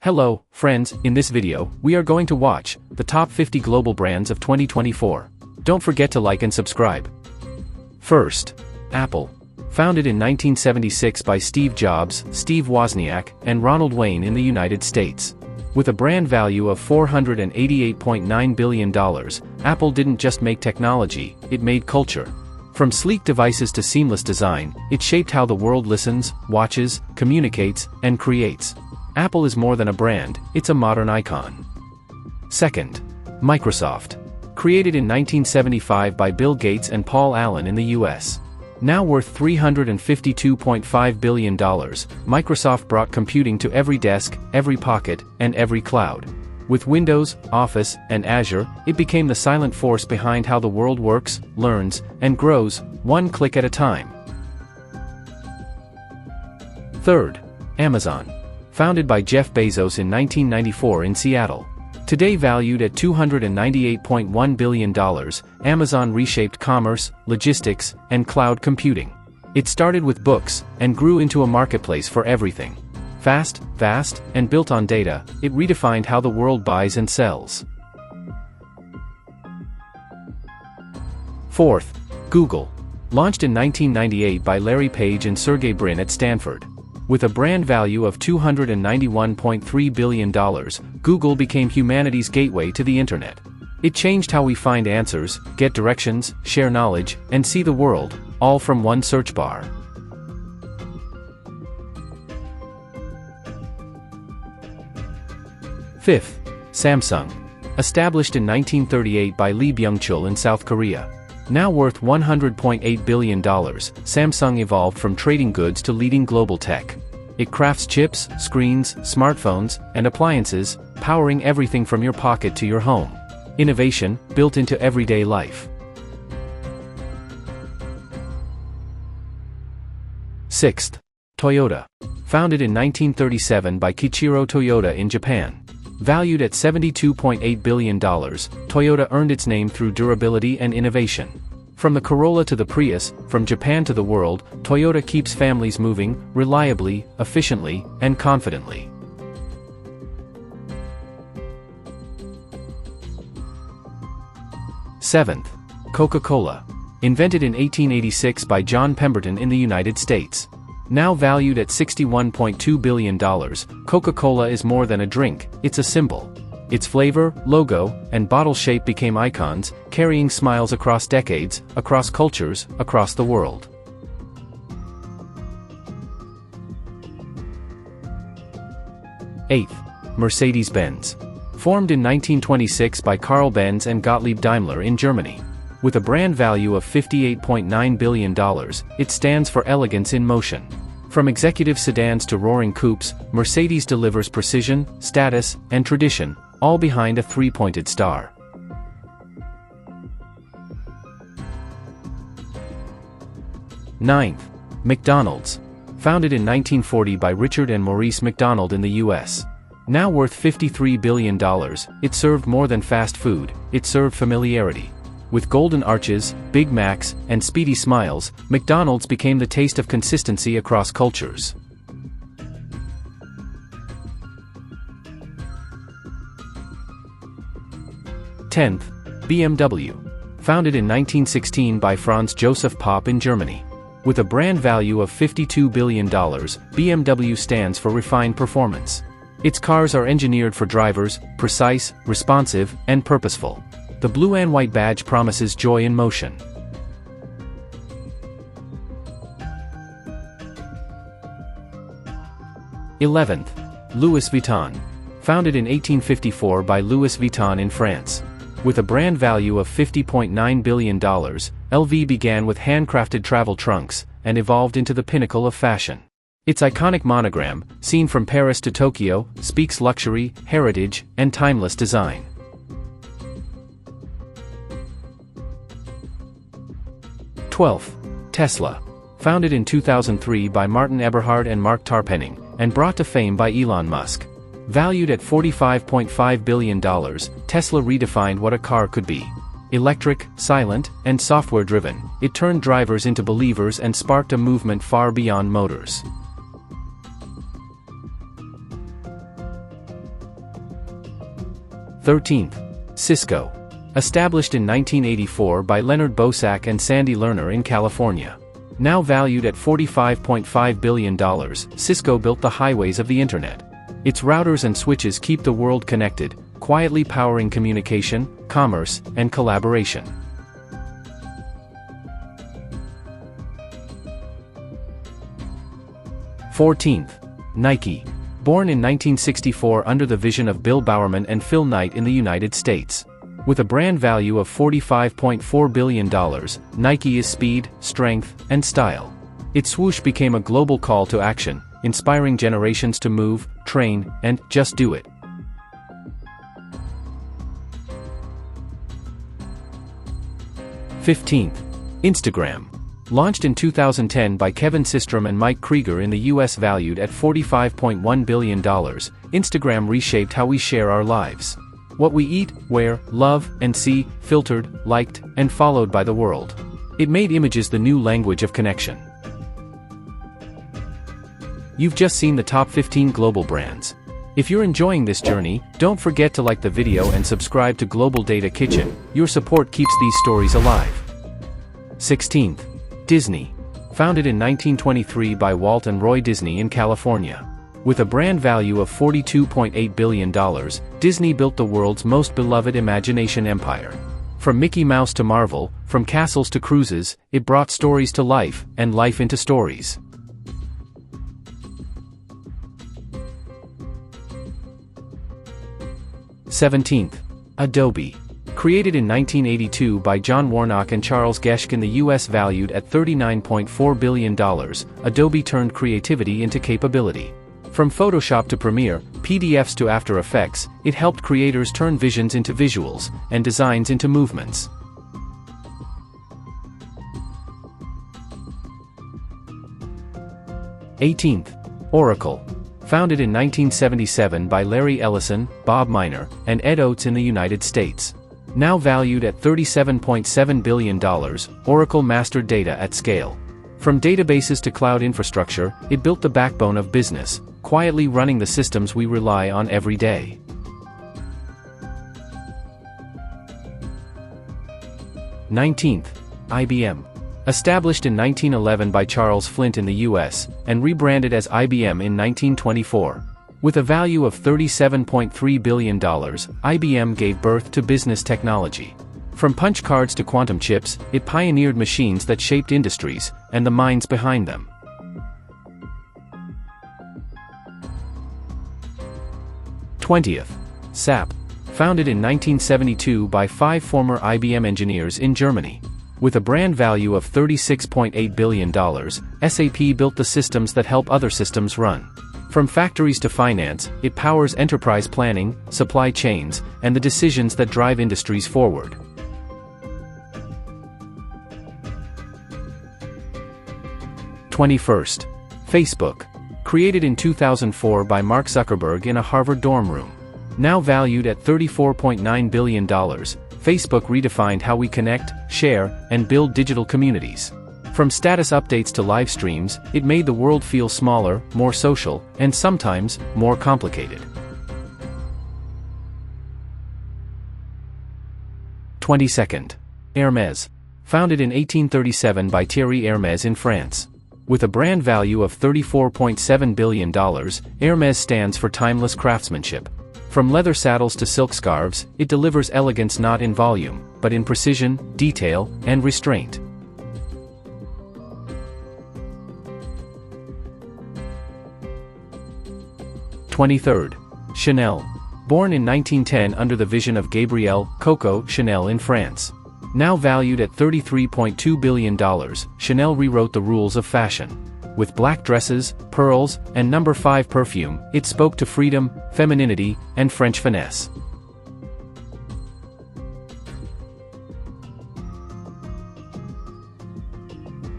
Hello, friends, in this video, we are going to watch the top 50 global brands of 2024. Don't forget to like and subscribe. First, Apple. Founded in 1976 by Steve Jobs, Steve Wozniak, and Ronald Wayne in the United States. With a brand value of $488.9 billion, Apple didn't just make technology, it made culture. From sleek devices to seamless design, it shaped how the world listens, watches, communicates, and creates. Apple is more than a brand, it's a modern icon. Second, Microsoft. Created in 1975 by Bill Gates and Paul Allen in the US. Now worth $352.5 billion, Microsoft brought computing to every desk, every pocket, and every cloud. With Windows, Office, and Azure, it became the silent force behind how the world works, learns, and grows, one click at a time. Third, Amazon. Founded by Jeff Bezos in 1994 in Seattle. Today valued at $298.1 billion, Amazon reshaped commerce, logistics, and cloud computing. It started with books, and grew into a marketplace for everything. Fast, vast, and built on data, it redefined how the world buys and sells. Fourth, Google. Launched in 1998 by Larry Page and Sergey Brin at Stanford. With a brand value of $291.3 billion, Google became humanity's gateway to the internet. It changed how we find answers, get directions, share knowledge, and see the world, all from one search bar. Fifth, Samsung. Established in 1938 by Lee Byung-chul in South Korea. Now worth $100.8 billion, Samsung evolved from trading goods to leading global tech. It crafts chips, screens, smartphones, and appliances, powering everything from your pocket to your home. Innovation, built into everyday life. Sixth, Toyota. Founded in 1937 by Kiichiro Toyota in Japan. Valued at $72.8 billion, Toyota earned its name through durability and innovation. From the Corolla to the Prius, from Japan to the world, Toyota keeps families moving, reliably, efficiently, and confidently. Seventh, Coca-Cola. Invented in 1886 by John Pemberton in the United States. Now valued at $61.2 billion, Coca-Cola is more than a drink, it's a symbol. Its flavor, logo, and bottle shape became icons, carrying smiles across decades, across cultures, across the world. Eighth, Mercedes-Benz. Formed in 1926 by Carl Benz and Gottlieb Daimler in Germany. With a brand value of $58.9 billion, it stands for elegance in motion. From executive sedans to roaring coupes, Mercedes delivers precision, status, and tradition, all behind a three-pointed star. Ninth, McDonald's. Founded in 1940 by Richard and Maurice McDonald in the U.S. Now worth $53 billion, it served more than fast food, it served familiarity. With golden arches, Big Macs, and speedy smiles, McDonald's became the taste of consistency across cultures. Tenth, BMW. Founded in 1916 by Franz Joseph Popp in Germany. With a brand value of $52 billion, BMW stands for refined performance. Its cars are engineered for drivers, precise, responsive, and purposeful. The blue and white badge promises joy in motion. Eleventh, Louis Vuitton. Founded in 1854 by Louis Vuitton in France. With a brand value of $50.9 billion, LV began with handcrafted travel trunks, and evolved into the pinnacle of fashion. Its iconic monogram, seen from Paris to Tokyo, speaks luxury, heritage, and timeless design. 12th, Tesla. Founded in 2003 by Martin Eberhard and Mark Tarpenning, and brought to fame by Elon Musk. Valued at $45.5 billion, Tesla redefined what a car could be. Electric, silent, and software-driven, it turned drivers into believers and sparked a movement far beyond motors. 13th. Cisco. Established in 1984 by Leonard Bosack and Sandy Lerner in California. Now valued at $45.5 billion, Cisco built the highways of the Internet. Its routers and switches keep the world connected, quietly powering communication, commerce, and collaboration. 14th. Nike. Born in 1964 under the vision of Bill Bowerman and Phil Knight in the United States. With a brand value of $45.4 billion, Nike is speed, strength, and style. Its swoosh became a global call to action, inspiring generations to move, train, and just do it. '15th. Instagram. Launched in 2010 by Kevin Systrom and Mike Krieger in the US, valued at $45.1 billion, Instagram reshaped how we share our lives. What we eat, wear, love, and see, filtered, liked, and followed by the world. It made images the new language of connection. You've just seen the top 15 global brands. If you're enjoying this journey, don't forget to like the video and subscribe to Global Data Kitchen. Your support keeps these stories alive. 16th. Disney. Founded in 1923 by Walt and Roy Disney in California. With a brand value of $42.8 billion, Disney built the world's most beloved imagination empire. From Mickey Mouse to Marvel, from castles to cruises, it brought stories to life, and life into stories. '17th. Adobe. Created in 1982 by John Warnock and Charles Geschke in the US, valued at $39.4 billion, Adobe turned creativity into capability. From Photoshop to Premiere, PDFs to After Effects, it helped creators turn visions into visuals, and designs into movements. '18th. Oracle. Founded in 1977 by Larry Ellison, Bob Miner, and Ed Oates in the United States. Now valued at $37.7 billion, Oracle mastered data at scale. From databases to cloud infrastructure, it built the backbone of business, quietly running the systems we rely on every day. '19th. IBM. Established in 1911 by Charles Flint in the US, and rebranded as IBM in 1924. With a value of $37.3 billion, IBM gave birth to business technology. From punch cards to quantum chips, it pioneered machines that shaped industries, and the minds behind them. '20th. SAP. Founded in 1972 by 5 former IBM engineers in Germany. With a brand value of $36.8 billion, SAP built the systems that help other systems run. From factories to finance, it powers enterprise planning, supply chains, and the decisions that drive industries forward. '21st. Facebook. Created in 2004 by Mark Zuckerberg in a Harvard dorm room. Now valued at $34.9 billion, Facebook redefined how we connect, share, and build digital communities. From status updates to live streams, it made the world feel smaller, more social, and sometimes, more complicated. 22nd. Hermès. Founded in 1837 by Thierry Hermès in France. With a brand value of $34.7 billion, Hermès stands for timeless craftsmanship. From leather saddles to silk scarves, it delivers elegance not in volume, but in precision, detail, and restraint. '23rd. Chanel. Born in 1910 under the vision of Gabrielle Coco Chanel in France. Now valued at $33.2 billion, Chanel rewrote the rules of fashion. With black dresses, pearls, and No. 5 perfume, it spoke to freedom, femininity, and French finesse.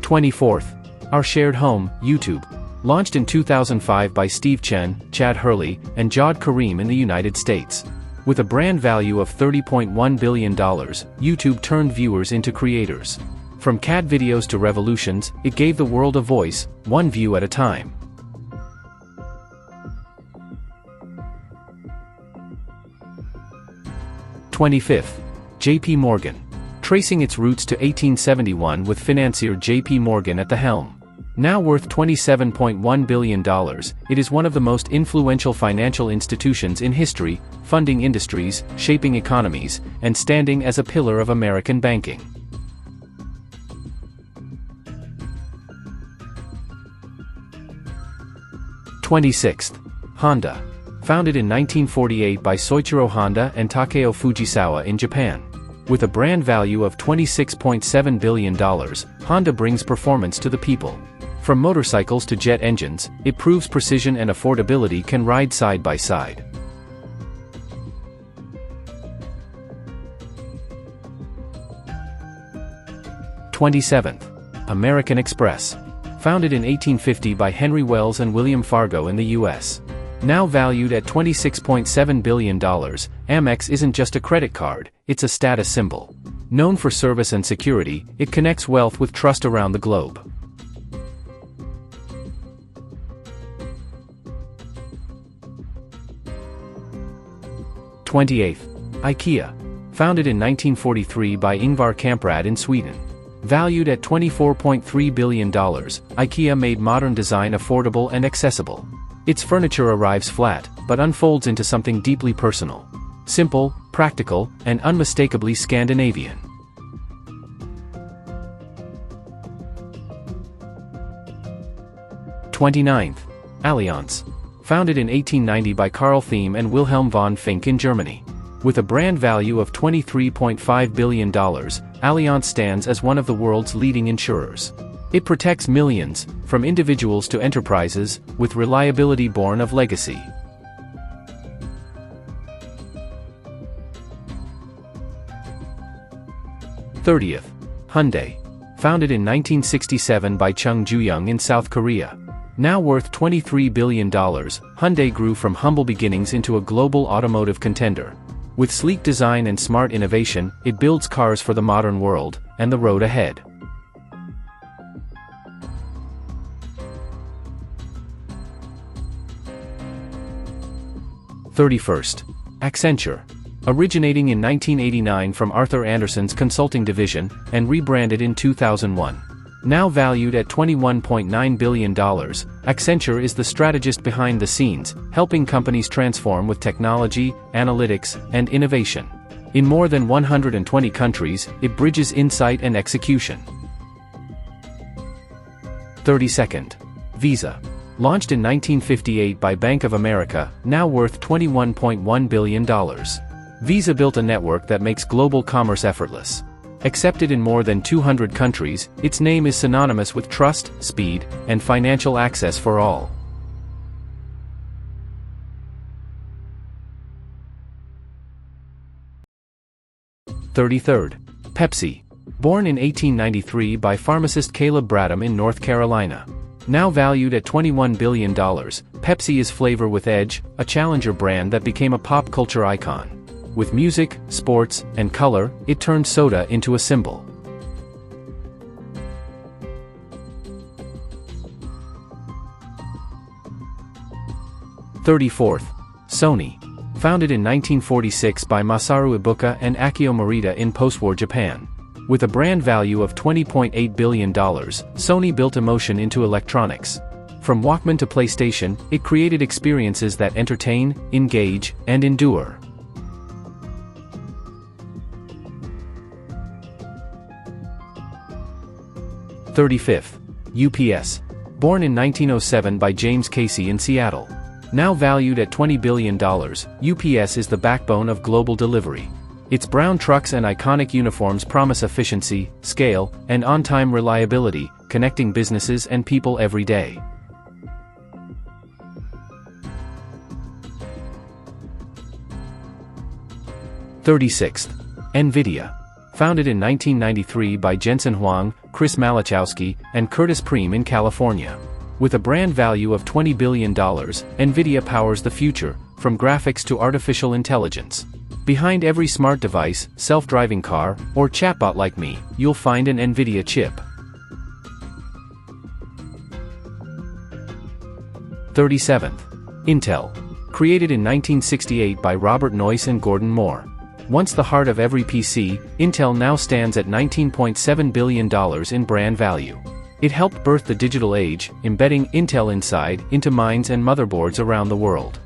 '24th. Our shared home, YouTube. Launched in 2005 by Steve Chen, Chad Hurley, and Jawed Karim in the United States. With a brand value of $30.1 billion, YouTube turned viewers into creators. From cat videos to revolutions, it gave the world a voice, one view at a time. 25th. J.P. Morgan. Tracing its roots to 1871 with financier J.P. Morgan at the helm. Now worth $27.1 billion, it is one of the most influential financial institutions in history, funding industries, shaping economies, and standing as a pillar of American banking. 26th. Honda. Founded in 1948 by Soichiro Honda and Takeo Fujisawa in Japan. With a brand value of $26.7 billion, Honda brings performance to the people. From motorcycles to jet engines, it proves precision and affordability can ride side by side. '27th. American Express. Founded in 1850 by Henry Wells and William Fargo in the U.S. Now valued at $26.7 billion, Amex isn't just a credit card, it's a status symbol. Known for service and security, it connects wealth with trust around the globe. '28th. IKEA. Founded in 1943 by Ingvar Kamprad in Sweden. Valued at $24.3 billion, IKEA made modern design affordable and accessible. Its furniture arrives flat, but unfolds into something deeply personal. Simple, practical, and unmistakably Scandinavian. '29th. Allianz. Founded in 1890 by Carl Thiem and Wilhelm von Fink in Germany. With a brand value of $23.5 billion, Allianz stands as one of the world's leading insurers. It protects millions, from individuals to enterprises, with reliability born of legacy. '30th. Hyundai. Founded in 1967 by Chung Ju-young in South Korea. Now worth $23 billion, Hyundai grew from humble beginnings into a global automotive contender. With sleek design and smart innovation, it builds cars for the modern world, and the road ahead. '31st. Accenture. Originating in 1989 from Arthur Andersen's consulting division, and rebranded in 2001. Now valued at $21.9 billion, Accenture is the strategist behind the scenes, helping companies transform with technology, analytics, and innovation. In more than 120 countries, it bridges insight and execution. 32nd. Visa. Launched in 1958 by Bank of America, now worth $21.1 billion. Visa built a network that makes global commerce effortless. Accepted in more than 200 countries, its name is synonymous with trust, speed, and financial access for all. '33rd. Pepsi. Born in 1893 by pharmacist Caleb Bradham in North Carolina. Now valued at $21 billion, Pepsi is flavor with edge, a challenger brand that became a pop culture icon. With music, sports, and color, it turned soda into a symbol. '34th. Sony. Founded in 1946 by Masaru Ibuka and Akio Morita in post-war Japan. With a brand value of $20.8 billion, Sony built emotion into electronics. From Walkman to PlayStation, it created experiences that entertain, engage, and endure. '35th. UPS. Born in 1907 by James Casey in Seattle. Now valued at $20 billion, UPS is the backbone of global delivery. Its brown trucks and iconic uniforms promise efficiency, scale, and on-time reliability, connecting businesses and people every day. '36th. NVIDIA. Founded in 1993 by Jensen Huang, Chris Malachowski, and Curtis Preem in California. With a brand value of $20 billion, NVIDIA powers the future, from graphics to artificial intelligence. Behind every smart device, self-driving car, or chatbot like me, you'll find an NVIDIA chip. 37th. Intel. Created in 1968 by Robert Noyce and Gordon Moore. Once the heart of every PC, Intel now stands at $19.7 billion in brand value. It helped birth the digital age, embedding Intel inside into minds and motherboards around the world.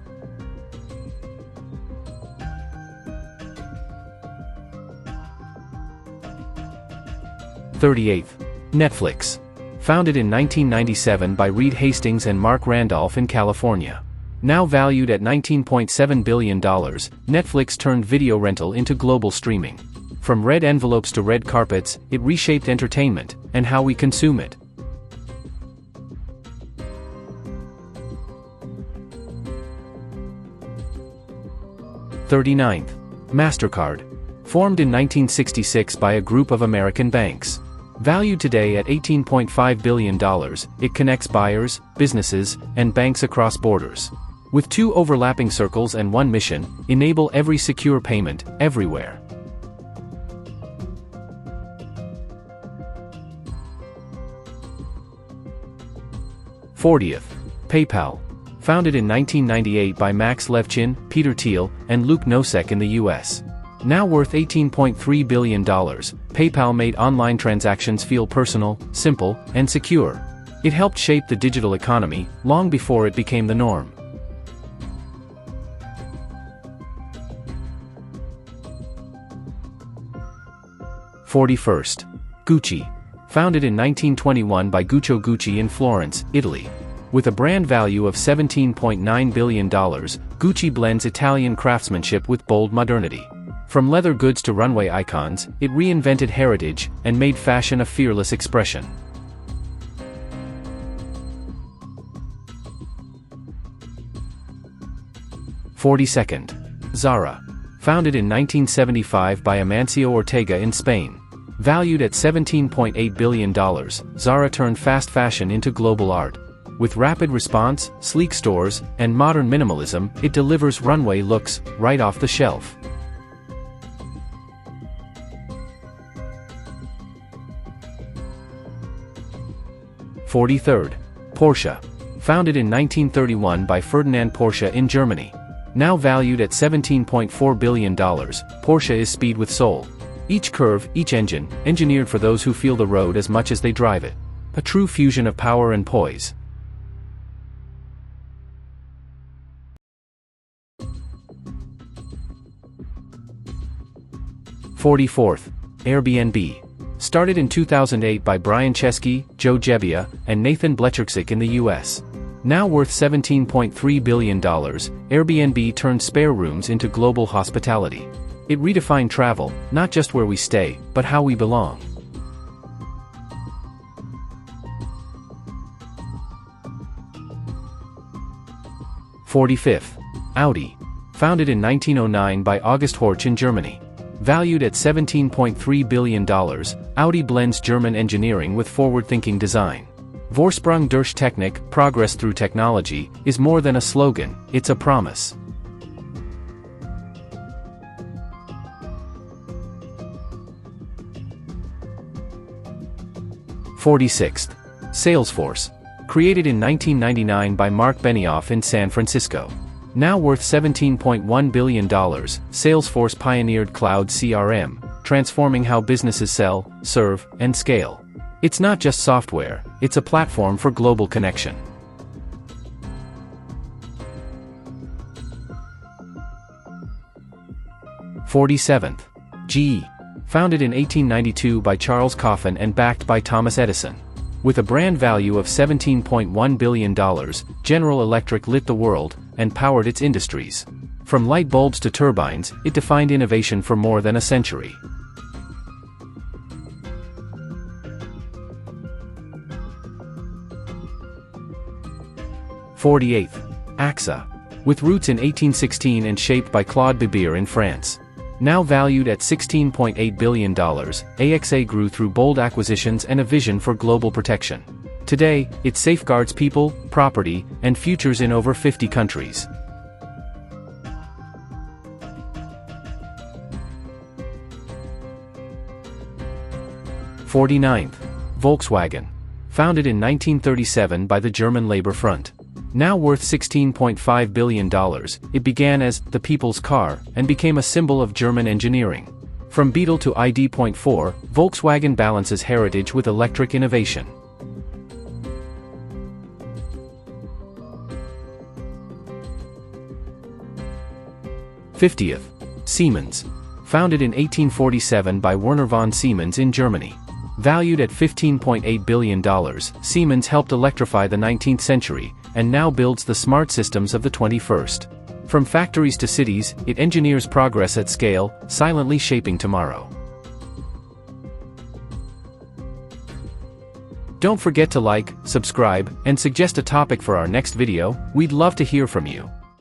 Netflix. Founded in 1997 by Reed Hastings and Mark Randolph in California. Now valued at $19.7 billion, Netflix turned video rental into global streaming. From red envelopes to red carpets, it reshaped entertainment and how we consume it. MasterCard. Formed in 1966 by a group of American banks. Valued today at $18.5 billion, it connects buyers, businesses, and banks across borders. With 2 overlapping circles and one mission: enable every secure payment, everywhere. PayPal. Founded in 1998 by Max Levchin, Peter Thiel, and Luke Nosek in the US. Now worth $18.3 billion, PayPal made online transactions feel personal, simple, and secure. It helped shape the digital economy, long before it became the norm. Gucci. Founded in 1921 by Guccio Gucci in Florence, Italy. With a brand value of $17.9 billion, Gucci blends Italian craftsmanship with bold modernity. From leather goods to runway icons, it reinvented heritage and made fashion a fearless expression. Zara. Founded in 1975 by Amancio Ortega in Spain. Valued at $17.8 billion, Zara turned fast fashion into global art. With rapid response, sleek stores, and modern minimalism, it delivers runway looks right off the shelf. Porsche. Founded in 1931 by Ferdinand Porsche in Germany. Now valued at $17.4 billion, Porsche is speed with soul. Each curve, each engine, engineered for those who feel the road as much as they drive it. A true fusion of power and poise. Airbnb. Started in 2008 by Brian Chesky, Joe Gebbia, and Nathan Blecharczyk in the US. Now worth $17.3 billion, Airbnb turned spare rooms into global hospitality. It redefined travel, not just where we stay, but how we belong. Audi. Founded in 1909 by August Horch in Germany. Valued at $17.3 billion, Audi blends German engineering with forward-thinking design. Vorsprung durch Technik, progress through technology, is more than a slogan, it's a promise. Salesforce. Created in 1999 by Mark Benioff in San Francisco. Now worth $17.1 billion, Salesforce pioneered cloud CRM, transforming how businesses sell, serve, and scale. It's not just software, it's a platform for global connection. GE. Founded in 1892 by Charles Coffin and backed by Thomas Edison. With a brand value of $17.1 billion, General Electric lit the world and powered its industries. From light bulbs to turbines, it defined innovation for more than a century. AXA. With roots in 1816 and shaped by Claude Bibir in France. Now valued at $16.8 billion, AXA grew through bold acquisitions and a vision for global protection. Today, it safeguards people, property, and futures in over 50 countries. Volkswagen. Founded in 1937 by the German Labor Front. Now worth $16.5 billion, it began as the people's car and became a symbol of German engineering. From Beetle to ID.4, Volkswagen balances heritage with electric innovation. 50th. Siemens. Founded in 1847 by Werner von Siemens in Germany. Valued at $15.8 billion, Siemens helped electrify the 19th century, and now builds the smart systems of the 21st. From factories to cities, it engineers progress at scale, silently shaping tomorrow. Don't forget to like, subscribe, and suggest a topic for our next video. We'd love to hear from you.